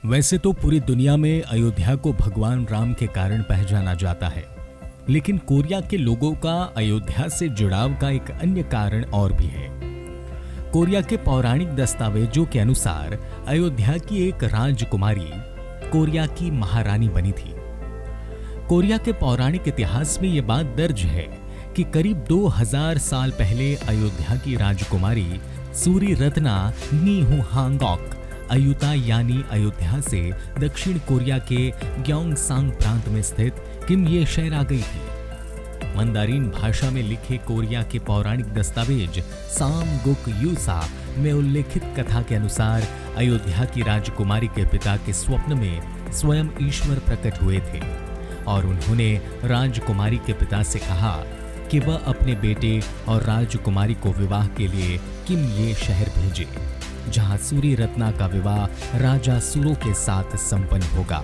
वैसे तो पूरी दुनिया में अयोध्या को भगवान राम के कारण पहचाना जाता है, लेकिन कोरिया के लोगों का अयोध्या से जुड़ाव का एक अन्य कारण और भी है। कोरिया के पौराणिक दस्तावेजों के अनुसार अयोध्या की एक राजकुमारी कोरिया की महारानी बनी थी। कोरिया के पौराणिक इतिहास में यह बात दर्ज है कि करीब 2000 साल पहले अयोध्या की राजकुमारी सूरी रत्ना नीहुहांगॉक अयुता यानी अयोध्या से दक्षिण कोरिया के ग्योंगसांग प्रांत में स्थित किमये शहर आ गई थी। मंदारिन भाषा में लिखे कोरिया के पौराणिक दस्तावेज सामगुक यूसा में उल्लेखित कथा के अनुसार अयोध्या की राजकुमारी के पिता के स्वप्न में स्वयं ईश्वर प्रकट हुए थे और उन्होंने राजकुमारी के पिता से कहा कि वह अपने बेटे और राजकुमारी को विवाह के लिए किमये शहर भेजे, जहां सूरी रत्ना का विवाह राजा सुरो के साथ संपन्न होगा।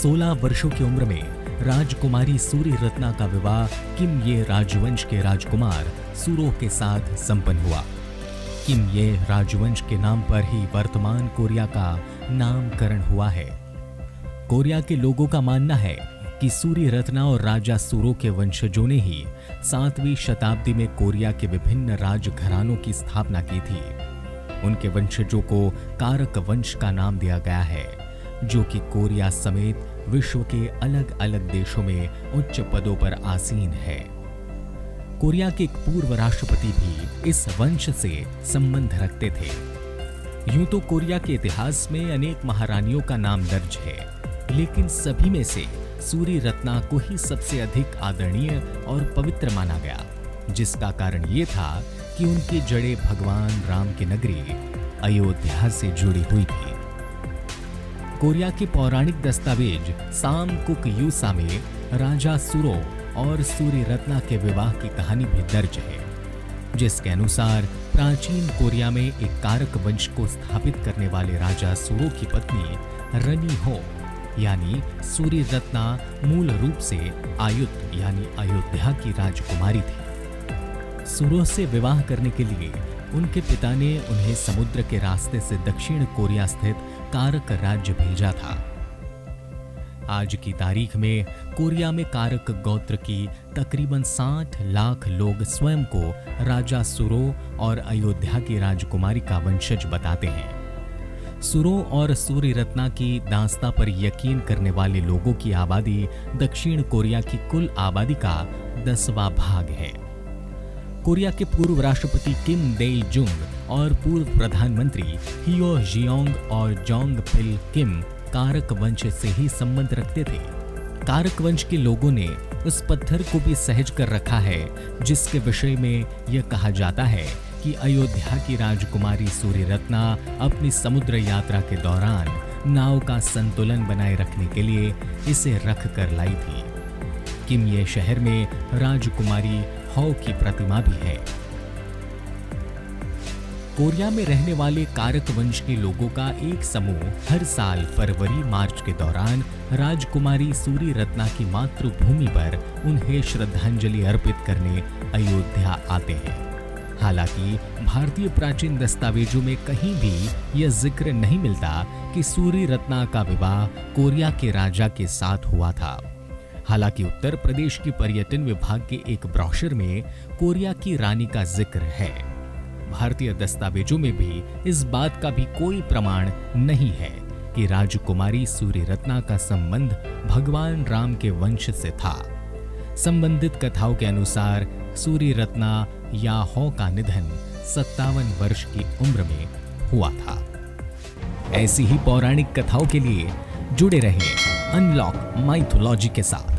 16 वर्षों की उम्र में राजकुमारी सूरी रत्ना का विवाह किमये राजवंश के राजकुमार सुरो के साथ संपन्न हुआ। किमये राजवंश के नाम पर ही वर्तमान कोरिया का नामकरण हुआ है। कोरिया के लोगों का मानना है कि सूरी रत्ना और राजा सुरो के वंशजों ने ही 7वीं शताब्दी में कोरिया के विभिन्न राजघरानों की स्थापना की थी। उनके वंशजों को कारक वंश का नाम दिया गया है, जो कि कोरिया समेत विश्व के अलग अलग देशों में उच्च पदों पर आसीन है। कोरिया के एक पूर्व राष्ट्रपति भी इस वंश से संबंध रखते थे। यूं तो कोरिया के इतिहास में अनेक महारानियों का नाम दर्ज है, लेकिन सभी में से सूरी रत्ना को ही सबसे अधिक आदरणीय और पवित्र माना गया, जिसका कारण ये था कि उनकी जड़ें भगवान राम की नगरी अयोध्या से जुड़ी हुई थी। कोरिया के पौराणिक दस्तावेज सामकुक यूसा में राजा सुरो और सूरी रत्ना के विवाह की कहानी भी दर्ज है, जिसके अनुसार प्राचीन कोरिया में एक कारक वंश को स्थापित करने वाले राजा सुरो की पत्नी रनी हो यानी सूरी रत्ना मूल रूप से आयुत यानी अयोध्या की राजकुमारी थी। सुरो से विवाह करने के लिए उनके पिता ने उन्हें समुद्र के रास्ते से दक्षिण कोरिया स्थित कारक राज्य भेजा था। आज की तारीख में कोरिया में कारक गोत्र की तकरीबन 60 लाख लोग स्वयं को राजा सुरो और अयोध्या की राजकुमारी का वंशज बताते हैं। सुरो और सूरी रत्ना की दास्ता पर यकीन करने वाले लोगों की आबादी दक्षिण कोरिया की कुल आबादी का 10वां भाग है। कोरिया के पूर्व राष्ट्रपति किम डेई जुंग और पूर्व प्रधानमंत्री हियो जियोंग और जोंग पिल किम कारक वंश से ही संबंध रखते थे। कारक वंश के लोगों ने उस पत्थर को भी सहेज कर रखा है जिसके विषय में यह कहा जाता है कि अयोध्या की राजकुमारी सूरी रत्ना अपनी समुद्र यात्रा के दौरान नाव का संतुलन बनाए रखने के लिए इसे रख कर लाई थी। किमये शहर में राजकुमारी हो की प्रतिमा भी है। कोरिया में रहने वाले कारक वंश के लोगों का एक समूह हर साल फरवरी-मार्च के दौरान राजकुमारी सूरी रत्ना की मातृभूमि पर उन्हें श्रद्धांजलि अर्पित करने अयोध्या आते हैं। हालांकि भारतीय प्राचीन दस्तावेजों में कहीं भी यह जिक्र नहीं मिलता कि सूरी रत्ना का विवाह कोरिया के राजा के साथ हुआ था। हालांकि उत्तर प्रदेश की पर्यटन विभाग के एक ब्रोशर में कोरिया की रानी का जिक्र है। भारतीय दस्तावेजों में भी इस बात का भी कोई प्रमाण नहीं है कि राजकुमारी सूरी रत्ना का संबंध भगवान राम के वंश से था। संबंधित कथाओं के अनुसार सूरी रत्ना या हो का निधन 57 वर्ष की उम्र में हुआ था। ऐसी ही पौराणिक कथाओं के लिए जुड़े रहें अनलॉक माइथोलॉजी के साथ।